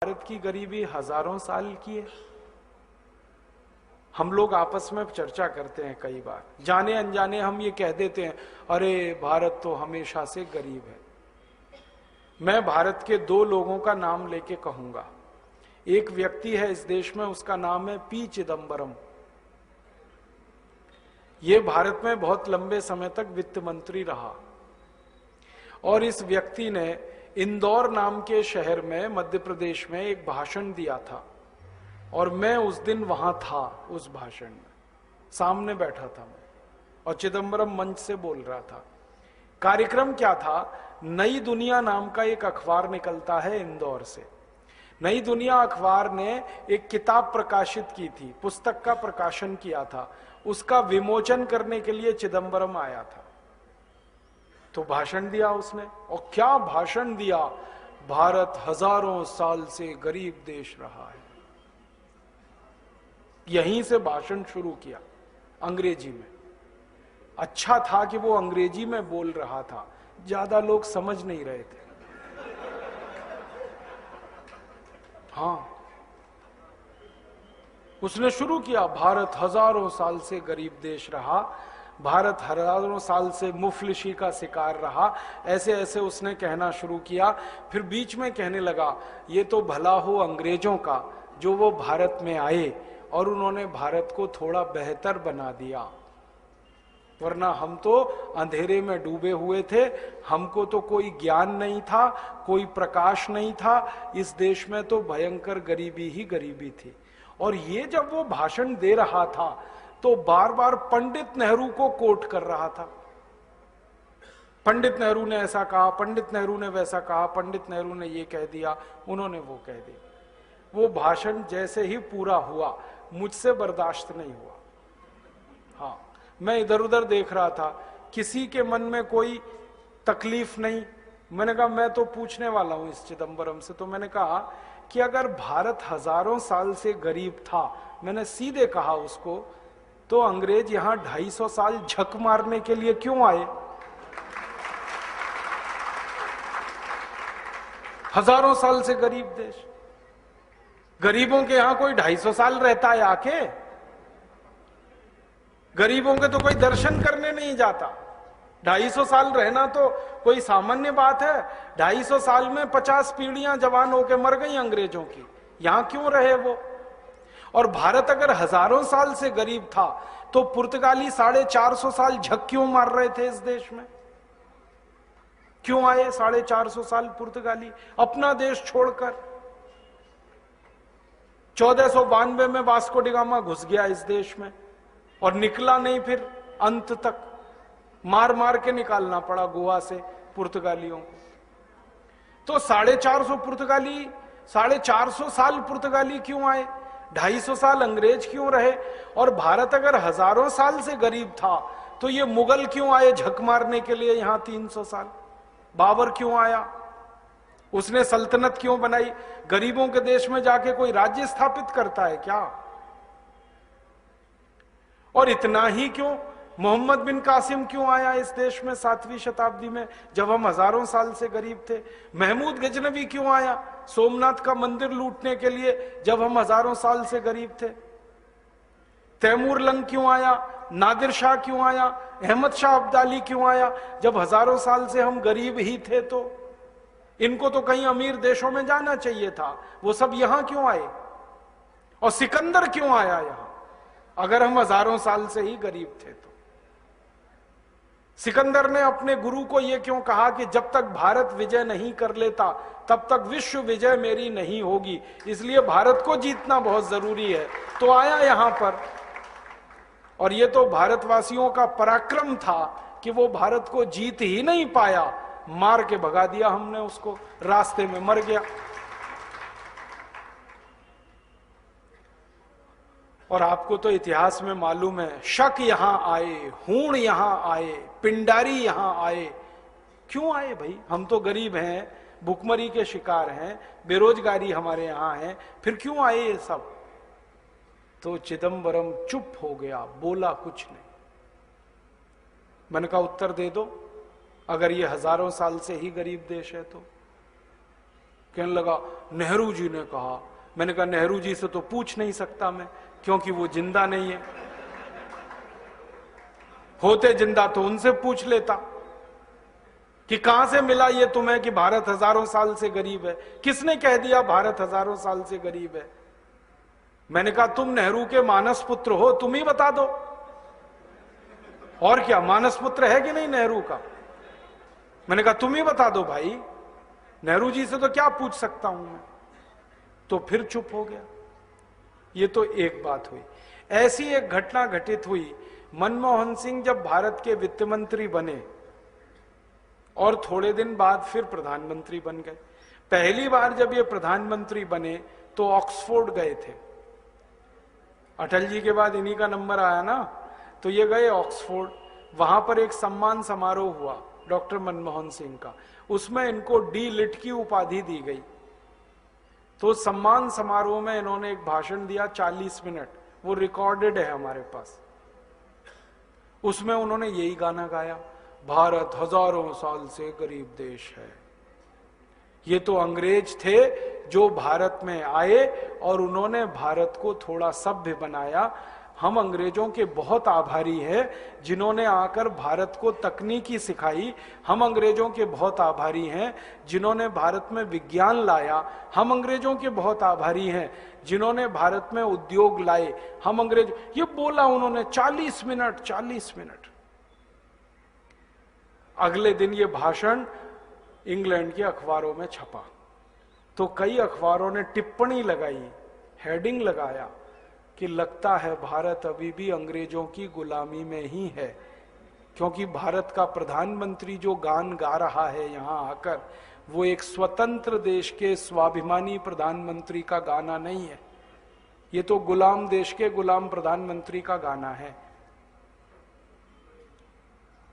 भारत की गरीबी हजारों साल की है। हम लोग आपस में चर्चा करते हैं, कई बार जाने अनजाने हम ये कह देते हैं, अरे भारत तो हमेशा से गरीब है। मैं भारत के दो लोगों का नाम लेके कहूंगा। एक व्यक्ति है इस देश में, उसका नाम है पी चिदंबरम। ये भारत में बहुत लंबे समय तक वित्त मंत्री रहा और इस व्यक्ति ने इंदौर नाम के शहर में मध्य प्रदेश में एक भाषण दिया था और मैं उस दिन वहां था। उस भाषण में सामने बैठा था मैं और चिदंबरम मंच से बोल रहा था। कार्यक्रम क्या था? नई दुनिया नाम का एक अखबार निकलता है इंदौर से। नई दुनिया अखबार ने एक किताब प्रकाशित की थी, पुस्तक का प्रकाशन किया था। उसका विमोचन करने के लिए चिदंबरम आया था, तो भाषण दिया उसने। और क्या भाषण दिया! भारत हजारों साल से गरीब देश रहा है। यहीं से भाषण शुरू किया, अंग्रेजी में। अच्छा था कि वो अंग्रेजी में बोल रहा था, ज्यादा लोग समझ नहीं रहे थे। हाँ, उसने शुरू किया, भारत हजारों साल से गरीब देश रहा, भारत हजारों साल से मुफलिसी का शिकार रहा। ऐसे ऐसे उसने कहना शुरू किया। फिर बीच में कहने लगा, ये तो भला हो अंग्रेजों का जो वो भारत में आए और उन्होंने भारत को थोड़ा बेहतर बना दिया, वरना हम तो अंधेरे में डूबे हुए थे। हमको तो कोई ज्ञान नहीं था, कोई प्रकाश नहीं था। इस देश में तो भयंकर गरीबी ही गरीबी थी। और ये जब वो भाषण दे रहा था तो बार बार पंडित नेहरू को कोट कर रहा था। पंडित नेहरू ने ऐसा कहा, पंडित नेहरू ने वैसा कहा, पंडित नेहरू ने ये कह दिया, उन्होंने वो कह दिया। वो भाषण जैसे ही पूरा हुआ, मुझसे बर्दाश्त नहीं हुआ। हाँ, मैं इधर उधर देख रहा था, किसी के मन में कोई तकलीफ नहीं। मैंने कहा मैं तो पूछने वाला हूं इस चिदंबरम से। तो मैंने कहा कि अगर भारत हजारों साल से गरीब था, मैंने सीधे कहा उसको, तो अंग्रेज यहां 250 साल झक मारने के लिए क्यों आए? हजारों साल से गरीब देश, गरीबों के यहां कोई 250 साल रहता है आके? गरीबों के तो कोई दर्शन करने नहीं जाता। 250 साल रहना तो कोई सामान्य बात है। 250 साल में 50 पीढ़ियां जवान होकर मर गई अंग्रेजों की, यहां क्यों रहे वो? और भारत अगर हजारों साल से गरीब था तो पुर्तगाली 450 साल झक क्यों मार रहे थे इस देश में? क्यों आए 450 साल पुर्तगाली अपना देश छोड़कर? 1492 में वास्को डी गामा घुस गया इस देश में और निकला नहीं, फिर अंत तक मार मार के निकालना पड़ा गोवा से पुर्तगालियों को। तो 450 पुर्तगाली, 450 साल पुर्तगाली क्यों आए? 250 साल अंग्रेज क्यों रहे? और भारत अगर हजारों साल से गरीब था तो ये मुगल क्यों आए झक मारने के लिए यहां 300 साल? बाबर क्यों आया? उसने सल्तनत क्यों बनाई? गरीबों के देश में जाके कोई राज्य स्थापित करता है क्या? और इतना ही क्यों, मोहम्मद बिन कासिम क्यों आया इस देश में 7वीं शताब्दी में, जब हम हजारों साल से गरीब थे? महमूद गजनवी क्यों आया सोमनाथ का मंदिर लूटने के लिए, जब हम हजारों साल से गरीब थे? तैमूर लंग क्यों आया? नादिर शाह क्यों आया? अहमद शाह अब्दाली क्यों आया, जब हजारों साल से हम गरीब ही थे? तो इनको तो कहीं अमीर देशों में जाना चाहिए था, वो सब यहां क्यों आए? और सिकंदर क्यों आया यहां, अगर हम हजारों साल से ही गरीब थे? तो सिकंदर ने अपने गुरु को यह क्यों कहा कि जब तक भारत विजय नहीं कर लेता तब तक विश्व विजय मेरी नहीं होगी, इसलिए भारत को जीतना बहुत जरूरी है। तो आया यहां पर, और यह तो भारतवासियों का पराक्रम था कि वो भारत को जीत ही नहीं पाया, मार के भगा दिया हमने उसको, रास्ते में मर गया। और आपको तो इतिहास में मालूम है, शक यहां आए, हूण यहां आए, पिंडारी यहां आए। क्यों आए भाई? हम तो गरीब हैं, भुखमरी के शिकार हैं, बेरोजगारी हमारे यहां है, फिर क्यों आए ये सब? तो चिदंबरम चुप हो गया, बोला कुछ नहीं। मैंने कहा उत्तर दे दो, अगर ये हजारों साल से ही गरीब देश है तो कहने लगा नेहरू जी ने कहा। मैंने कहा नेहरू जी से तो पूछ नहीं सकता मैं, क्योंकि वो जिंदा नहीं है। होते जिंदा तो उनसे पूछ लेता कि कहां से मिला ये तुम्हें कि भारत हजारों साल से गरीब है। किसने कह दिया भारत हजारों साल से गरीब है? मैंने कहा तुम नेहरू के मानस पुत्र हो, तुम ही बता दो। और क्या, मानस पुत्र है कि नहीं नेहरू का? मैंने कहा तुम ही बता दो भाई, नेहरू जी से तो क्या पूछ सकता हूं मैं। तो फिर चुप हो गया। ये तो एक बात हुई। ऐसी एक घटना घटित हुई, मनमोहन सिंह जब भारत के वित्त मंत्री बने और थोड़े दिन बाद फिर प्रधानमंत्री बन गए। पहली बार जब ये प्रधानमंत्री बने तो ऑक्सफोर्ड गए थे। अटल जी के बाद इन्हीं का नंबर आया ना, तो ये गए ऑक्सफोर्ड। वहां पर एक सम्मान समारोह हुआ डॉक्टर मनमोहन सिंह का, उसमें इनको डी लिट की उपाधि दी गई। तो सम्मान समारोह में इन्होंने एक भाषण दिया 40 मिनट, वो रिकॉर्डेड है हमारे पास। उसमें उन्होंने यही गाना गाया, भारत हजारों साल से गरीब देश है। ये तो अंग्रेज थे जो भारत में आए और उन्होंने भारत को थोड़ा सभ्य बनाया। हम अंग्रेजों के बहुत आभारी हैं जिन्होंने आकर भारत को तकनीकी सिखाई। हम अंग्रेजों के बहुत आभारी हैं जिन्होंने भारत में विज्ञान लाया। हम अंग्रेजों के बहुत आभारी हैं जिन्होंने भारत में उद्योग लाए। हम अंग्रेज, ये बोला उन्होंने 40 मिनट। 40 मिनट। अगले दिन ये भाषण इंग्लैंड के अखबारों में छपा, तो कई अखबारों ने टिप्पणी लगाई, हेडिंग लगाया कि लगता है भारत अभी भी अंग्रेजों की गुलामी में ही है, क्योंकि भारत का प्रधानमंत्री जो गान गा रहा है यहां आकर, वो एक स्वतंत्र देश के स्वाभिमानी प्रधानमंत्री का गाना नहीं है। ये तो गुलाम देश के गुलाम प्रधानमंत्री का गाना है।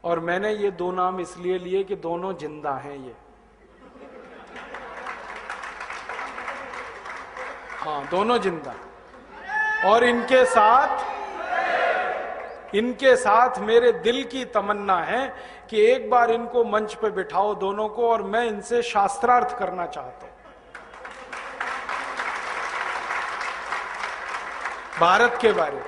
और मैंने ये दो नाम इसलिए लिए कि दोनों जिंदा हैं ये। हाँ, दोनों जिंदा। और इनके साथ मेरे दिल की तमन्ना है कि एक बार इनको मंच पे बिठाओ दोनों को, और मैं इनसे शास्त्रार्थ करना चाहता हूं भारत के बारे में।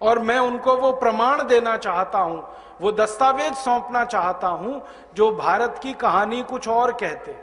और मैं उनको वो प्रमाण देना चाहता हूं, वो दस्तावेज सौंपना चाहता हूं जो भारत की कहानी कुछ और कहते हैं।